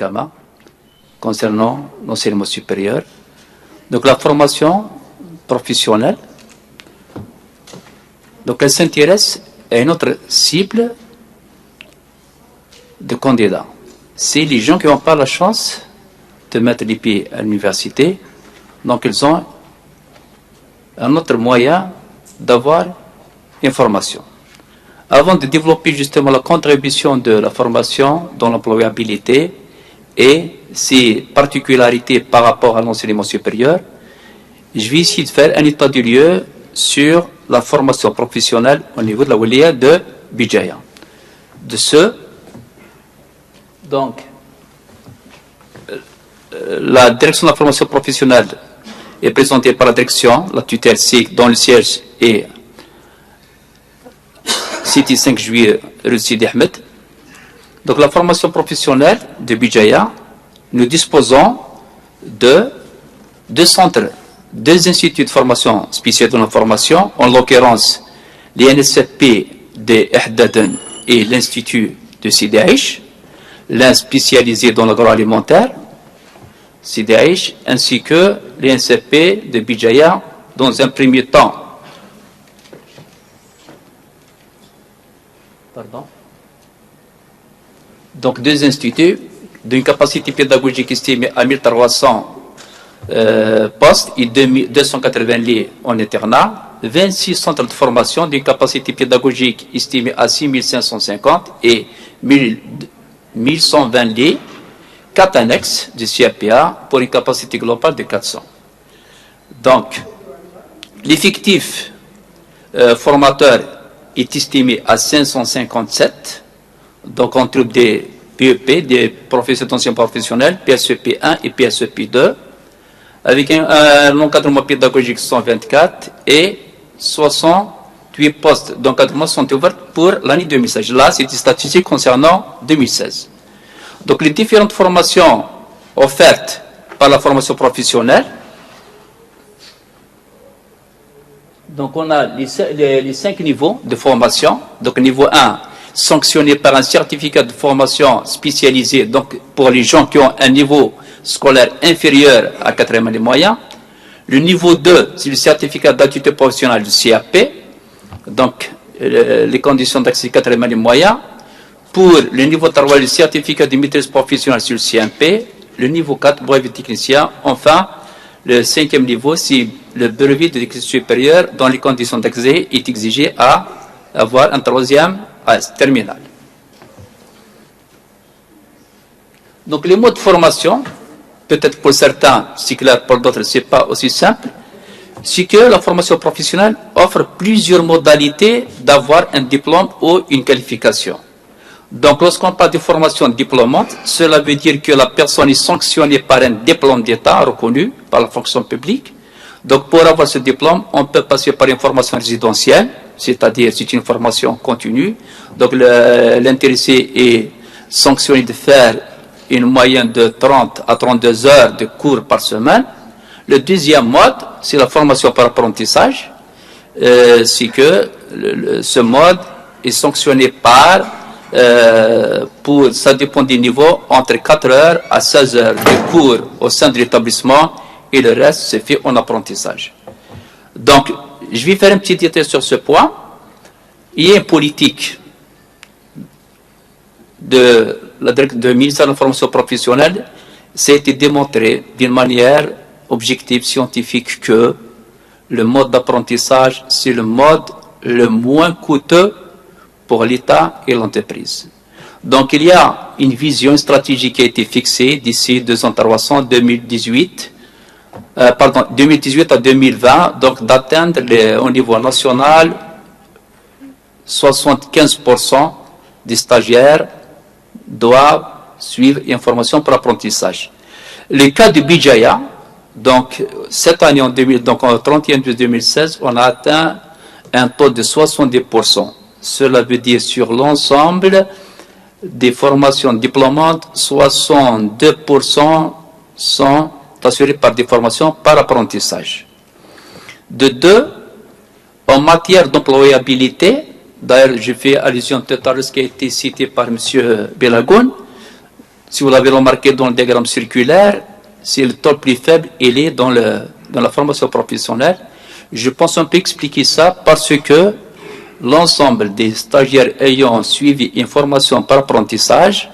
médicaments concernant l'enseignement supérieur. Donc la formation professionnelle, donc elle s'intéresse à une autre cible de candidats. C'est les gens qui n'ont pas la chance de mettre les pieds à l'université, donc ils ont un autre moyen d'avoir une formation. Avant de développer justement la contribution de la formation dans l'employabilité et ses particularités par rapport à l'enseignement supérieur, je vais essayer de faire un état du lieu sur la formation professionnelle au niveau de la Oulia de Bijaya. De ce, donc, la direction de la formation professionnelle est présentée par la direction, la tutelle SIC, dont le siège est Cité 5 juillet, rue Sidi Ahmed. Donc la formation professionnelle de Bijaya, nous disposons de deux centres, deux instituts de formation spécialisés dans la formation, en l'occurrence l'INSFP de Ehdaden et l'Institut de Sidi Aïch, l'un spécialisé dans l'agroalimentaire, Sidi Aïch, ainsi que l'INSFP de Bijaya, dans un premier temps. Pardon. Donc deux instituts d'une capacité pédagogique estimée à 1300 postes et 280 lits en internat, 26 centres de formation d'une capacité pédagogique estimée à 6550 et 1120 lits, 4 annexes du CRPA pour une capacité globale de 400. Donc, l'effectif formateur est estimé à 557, donc on trouve des PEP, des professeurs d'enseignement professionnel, PSEP 1 et PSEP 2, avec un encadrement pédagogique 124 et 68 postes d'encadrement sont ouverts pour l'année 2016. Là, c'est des statistiques concernant 2016. Donc, les différentes formations offertes par la formation professionnelle. Donc, on a les 5 niveaux de formation. Donc, niveau 1, sanctionné par un certificat de formation spécialisé, donc pour les gens qui ont un niveau scolaire inférieur à 4e année moyen. Le niveau 2, c'est le certificat d'aptitude professionnelle du CAP. Donc, les conditions d'accès 4e année moyen. Pour le niveau 3, le certificat de maîtrise professionnelle sur le CMP. Le niveau 4, brevet technicien. Enfin, le 5e niveau, c'est le brevet de l'école supérieure dont les conditions d'accès est exigé à avoir un 3e terminal. Donc les modes de formation, peut-être pour certains c'est clair, pour d'autres c'est pas aussi simple, c'est que la formation professionnelle offre plusieurs modalités d'avoir un diplôme ou une qualification. Donc lorsqu'on parle de formation diplômante, cela veut dire que la personne est sanctionnée par un diplôme d'État reconnu par la fonction publique. Donc pour avoir ce diplôme, on peut passer par une formation résidentielle, c'est-à-dire c'est une formation continue. Donc l'intéressé est sanctionné de faire une moyenne de 30 à 32 heures de cours par semaine. Le deuxième mode, c'est la formation par apprentissage. C'est que ce mode est sanctionné par, ça dépend du niveau, entre 4 heures à 16 heures de cours au sein de l'établissement et le reste se fait en apprentissage. Donc, je vais faire un petit détail sur ce point. Il y a une politique de ministère de la formation professionnelle, ça a été démontré d'une manière objective, scientifique, que le mode d'apprentissage, c'est le mode le moins coûteux pour l'État et l'entreprise. Donc, il y a une vision, une stratégie qui a été fixée d'ici 2018 à 2020, donc d'atteindre au niveau national 75% des stagiaires doivent suivre une formation pour apprentissage. Le cas de Bijaya, donc cette année donc en 31 de 2016, on a atteint un taux de 70%. Cela veut dire sur l'ensemble des formations diplômantes, 62% sont assurés par des formations par apprentissage. De deux, en matière d'employabilité, d'ailleurs je fais allusion tout à l'heure à ce qui a été cité par M. Belagoun, Si vous l'avez remarqué dans le diagramme circulaire, c'est le taux le plus faible, il est dans la formation professionnelle. Je pense qu'on peut expliquer ça parce que l'ensemble des stagiaires ayant suivi une formation par apprentissage,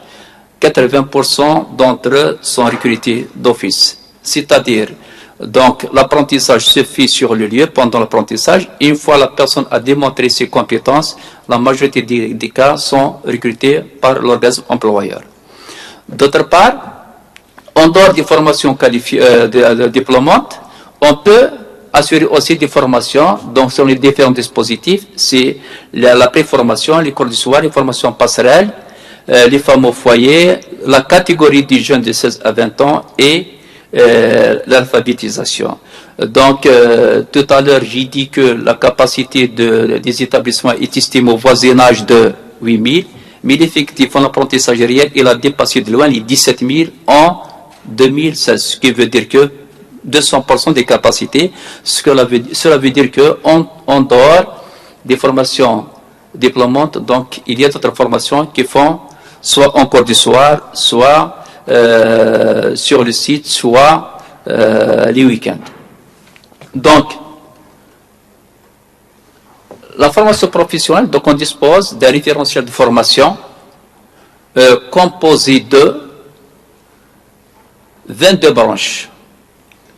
80% d'entre eux sont recrutés d'office. C'est-à-dire, donc, l'apprentissage se fait sur le lieu pendant l'apprentissage. Une fois la personne a démontré ses compétences, la majorité des cas sont recrutés par l'organisme employeur. D'autre part, en dehors des formations diplômantes, on peut assurer aussi des formations, donc sur les différents dispositifs, c'est la préformation, les cours du soir, les formations passerelles, les femmes au foyer, la catégorie des jeunes de 16 à 20 ans et l'alphabétisation. Donc, tout à l'heure, j'ai dit que la capacité des établissements est estimée au voisinage de 8 000, mais l'effectif en apprentissage réel, il a dépassé de loin les 17 000 en 2016, ce qui veut dire que 200% des capacités, cela veut dire qu'en dehors des formations diplômantes, donc il y a d'autres formations qui font soit en cours du soir, soit sur le site, soit les week-ends. Donc, la formation professionnelle, donc on dispose d'un référentiel de formation composé de 22 branches.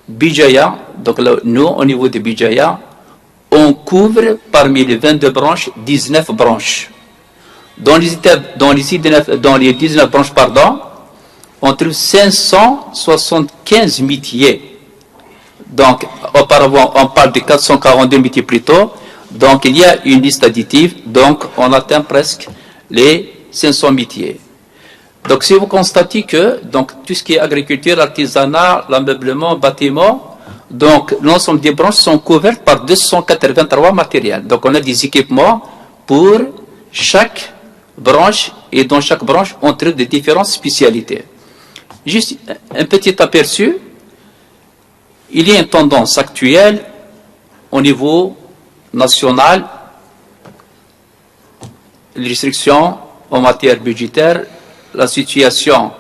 Bijaya, donc là, nous, au niveau de Bijaya, on couvre parmi les 22 branches, 19 branches. Dans les 19 branches, on trouve 575 métiers. Donc, auparavant, on parle de 442 métiers plus tôt. Donc, il y a une liste additive. Donc, on atteint presque les 500 métiers. Donc, si vous constatez que donc, tout ce qui est agriculture, artisanat, l'ameublement, bâtiment, donc l'ensemble des branches sont couvertes par 283 matériels. Donc, on a des équipements pour chaque branche et dans chaque branche, on trouve des différentes spécialités. Juste un petit aperçu. Il y a une tendance actuelle au niveau national, les restrictions en matière budgétaire, la situation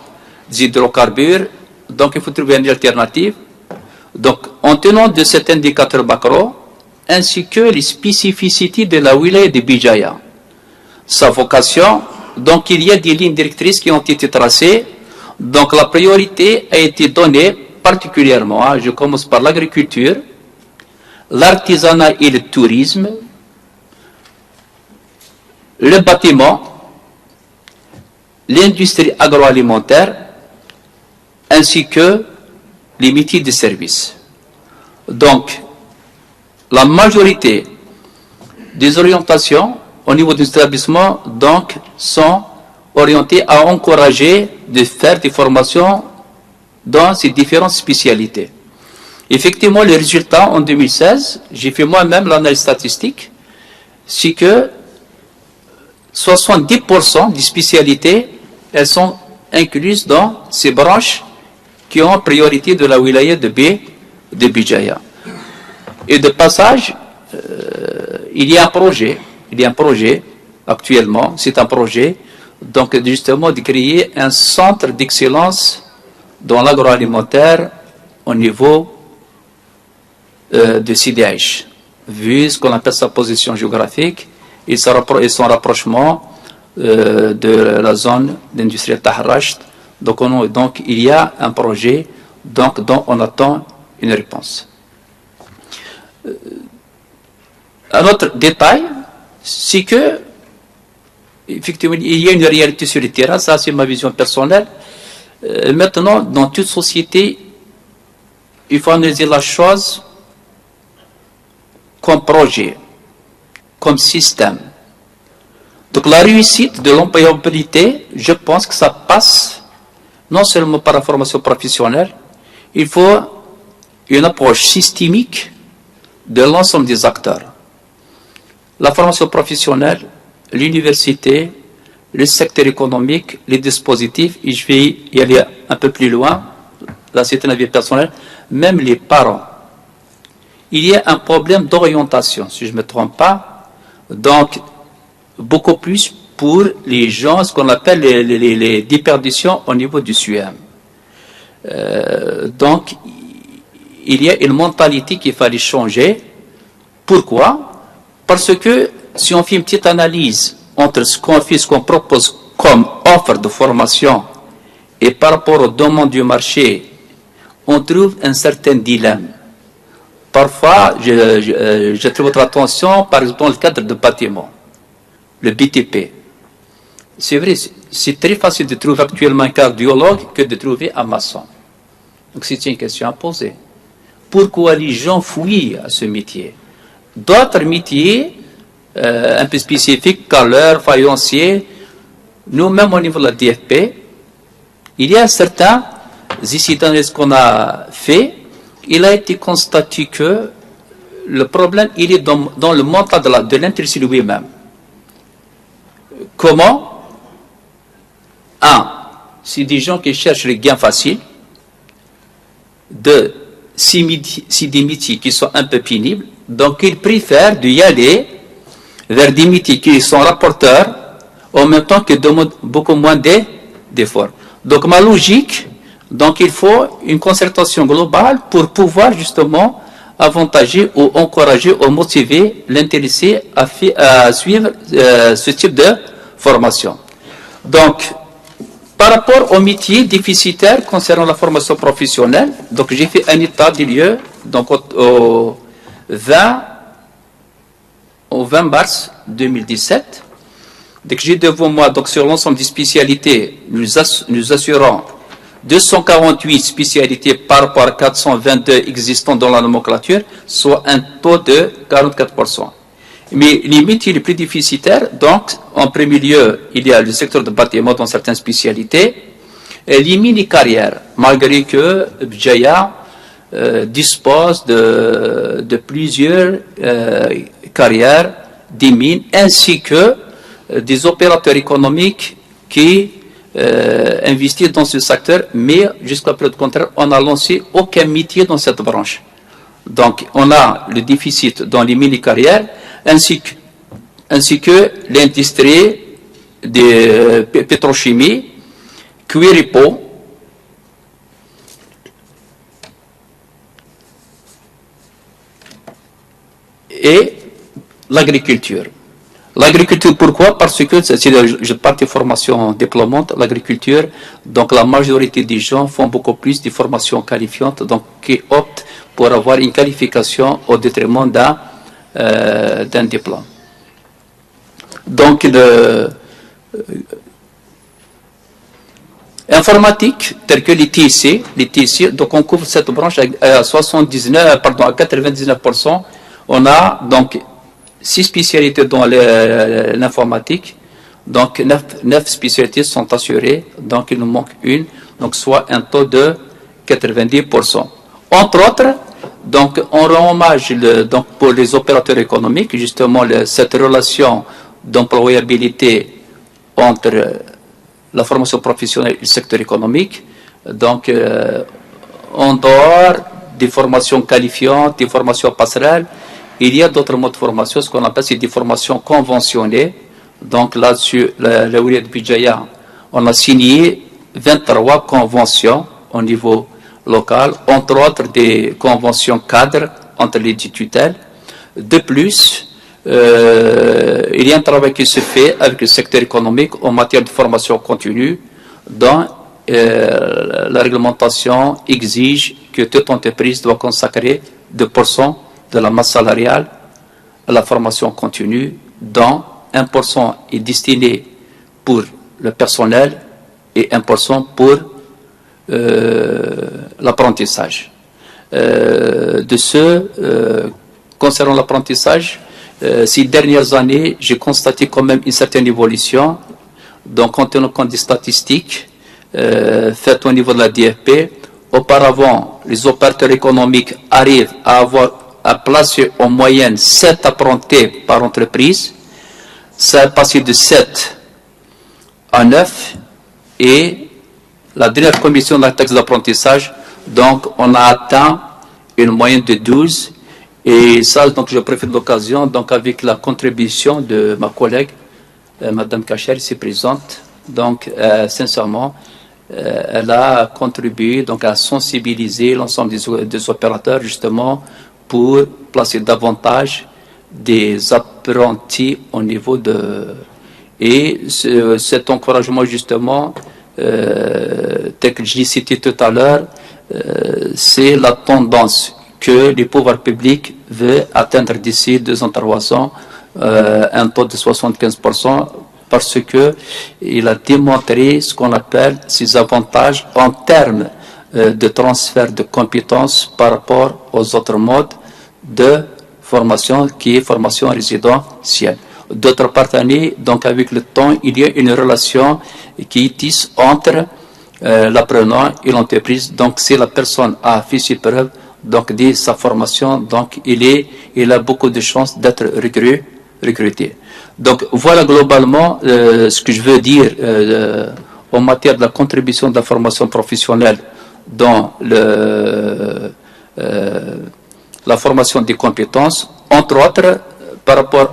des hydrocarbures, donc il faut trouver une alternative. Donc, en tenant de cet indicateur macro, ainsi que les spécificités de la wilaya de Bijaya, sa vocation, donc il y a des lignes directrices qui ont été tracées, donc la priorité a été donnée particulièrement, je commence par l'agriculture, l'artisanat et le tourisme, le bâtiment, l'industrie agroalimentaire, ainsi que les métiers de service. Donc, la majorité des orientations au niveau des établissements donc, sont orientées à encourager de faire des formations dans ces différentes spécialités. Effectivement, les résultats en 2016, j'ai fait moi-même l'analyse statistique, c'est que 70% des spécialités, elles sont incluses dans ces branches qui ont priorité de la wilaya de Bijaya. Et de passage, il y a un projet actuellement, c'est un projet, donc justement de créer un centre d'excellence dans l'agroalimentaire au niveau de CDH, vu ce qu'on appelle sa position géographique et son rapprochement de la zone d'industrie Taharrach. Donc il y a un projet dont on attend une réponse. Un autre détail, c'est que effectivement il y a une réalité sur le terrain, ça c'est ma vision personnelle. Maintenant, dans toute société, il faut analyser la chose comme projet, comme système. Donc la réussite de l'employabilité, je pense que ça passe non seulement par la formation professionnelle, il faut une approche systémique de l'ensemble des acteurs. La formation professionnelle, l'université, le secteur économique, les dispositifs, et je vais y aller un peu plus loin, là c'est un avis personnel, même les parents. Il y a un problème d'orientation, si je ne me trompe pas, donc beaucoup plus pour les gens, ce qu'on appelle les déperditions au niveau du SUEM. Donc, il y a une mentalité qu'il fallait changer. Pourquoi? Parce que si on fait une petite analyse entre ce qu'on fait, ce qu'on propose comme offre de formation et par rapport aux demandes du marché, on trouve un certain dilemme. Parfois, j'attire votre attention, par exemple, dans le cadre de bâtiment, le BTP. C'est vrai, c'est très facile de trouver actuellement un cardiologue que de trouver un maçon. Donc c'est une question à poser. Pourquoi les gens fuient à ce métier? D'autres métiers, un peu spécifiques, caleurs, faïenciers, nous-mêmes au niveau de la DFP, il y a certains, ici dans ce qu'on a fait, il a été constaté que le problème, il est dans le montant de l'intéressé lui-même. Comment? C'est des gens qui cherchent les gains faciles. C'est des métiers qui sont un peu pénibles. Donc, ils préfèrent d'y aller vers des métiers qui sont rapporteurs, en même temps qu'ils demandent beaucoup moins d'efforts. Donc, ma logique, donc il faut une concertation globale pour pouvoir justement avantager ou encourager ou motiver l'intéressé à suivre ce type de formation. Donc, par rapport aux métiers déficitaires concernant la formation professionnelle, donc j'ai fait un état des lieux donc au 20 mars 2017. Donc j'ai devant moi, donc sur l'ensemble des spécialités, nous assurons 248 spécialités par rapport à 422 existants dans la nomenclature, soit un taux de 44%. Mais les métiers les plus déficitaires, donc, en premier lieu, il y a le secteur de bâtiment dans certaines spécialités, et les mini-carrières, malgré que Bjaya dispose de plusieurs carrières, des mines, ainsi que des opérateurs économiques qui investissent dans ce secteur, mais jusqu'à preuve contraire, on n'a lancé aucun métier dans cette branche. Donc, on a le déficit dans les mini-carrières, ainsi que l'industrie de pétrochimie, cuir et peau, et l'agriculture. L'agriculture, pourquoi? Parce que je parle de formation diplômante, l'agriculture, donc la majorité des gens font beaucoup plus de formations qualifiantes, donc qui optent pour avoir une qualification au détriment d'un diplôme. Donc, informatique, tel que les TIC, donc on couvre cette branche à 99%. On a donc 6 spécialités dans l'informatique, donc 9 spécialités sont assurées, donc il nous manque une, donc soit un taux de 90%. Entre autres, donc on rend hommage donc pour les opérateurs économiques, justement cette relation d'employabilité entre la formation professionnelle et le secteur économique, donc en dehors des formations qualifiantes, des formations passerelles, il y a d'autres modes de formation, ce qu'on appelle des formations conventionnées. Donc là-dessus, la Wilaya de Bidjaya, on a signé 23 conventions au niveau local, entre autres des conventions cadres entre les tutelles. De plus, il y a un travail qui se fait avec le secteur économique en matière de formation continue, dont la réglementation exige que toute entreprise doit consacrer 2% de la masse salariale à la formation continue, dont 1% est destiné pour le personnel et 1% pour l'apprentissage. Concernant l'apprentissage, ces dernières années, j'ai constaté quand même une certaine évolution. Donc, en tenant compte des statistiques faites au niveau de la DFP, auparavant, les opérateurs économiques arrivent à placer en moyenne 7 apprentis par entreprise. Ça est passé de 7 à 9 et la dernière commission de la taxe d'apprentissage, donc on a atteint une moyenne de 12 et ça, donc je profite de l'occasion, donc avec la contribution de ma collègue Madame Kacher ici présente. Donc, sincèrement, elle a contribué donc, à sensibiliser l'ensemble des opérateurs justement pour placer davantage des apprentis au niveau de... Et cet encouragement justement, tel que je l'ai cité tout à l'heure, c'est la tendance que les pouvoirs publics veulent atteindre d'ici 2 ans, 3 ans, un taux de 75%, parce qu'il a démontré ce qu'on appelle ses avantages en termes de transfert de compétences par rapport aux autres modes de formation qui est formation résidentielle. D'autre part, donc avec le temps, il y a une relation qui tisse entre l'apprenant et l'entreprise. Donc, si la personne a fait ses preuves, donc dès sa formation, donc il a beaucoup de chances d'être recruté. Donc, voilà globalement ce que je veux dire en matière de la contribution de la formation professionnelle dans la formation des compétences, entre autres, par rapport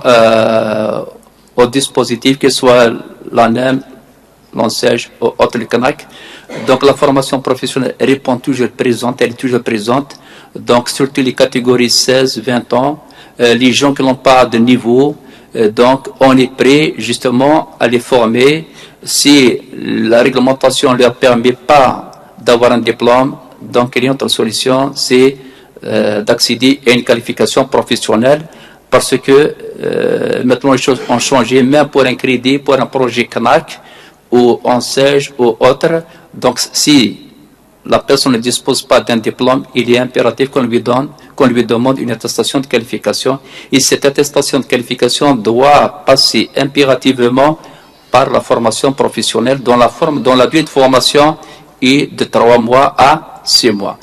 au dispositif, que ce soit l'ANEM, l'ANSEJ ou autre le CANAC. Donc la formation professionnelle répond toujours présente, elle est toujours présente. Donc surtout les catégories 16-20 ans, les gens qui n'ont pas de niveau, donc on est prêt justement à les former. Si la réglementation ne leur permet pas d'avoir un diplôme, donc il y a une autre solution, c'est d'accéder à une qualification professionnelle, parce que maintenant les choses ont changé, même pour un crédit, pour un projet CANAC, ou ANSEJ ou autre. Donc si la personne ne dispose pas d'un diplôme, il est impératif qu'on lui demande une attestation de qualification, et cette attestation de qualification doit passer impérativement par la formation professionnelle, dont la durée de formation est de 3 mois à 6 mois.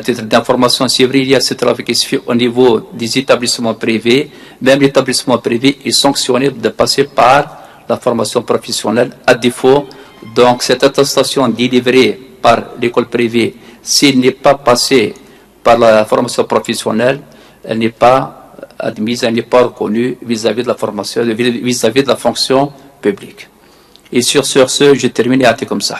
Titre d'information, c'est vrai, il y a ce travail qui se fait au niveau des établissements privés. Même l'établissement privé est sanctionné de passer par la formation professionnelle. À défaut, donc cette attestation délivrée par l'école privée, s'il n'est pas passé par la formation professionnelle, elle n'est pas admise, elle n'est pas reconnue vis-à-vis de la formation, vis-à-vis de la fonction publique. Et sur ce, je termine comme ça.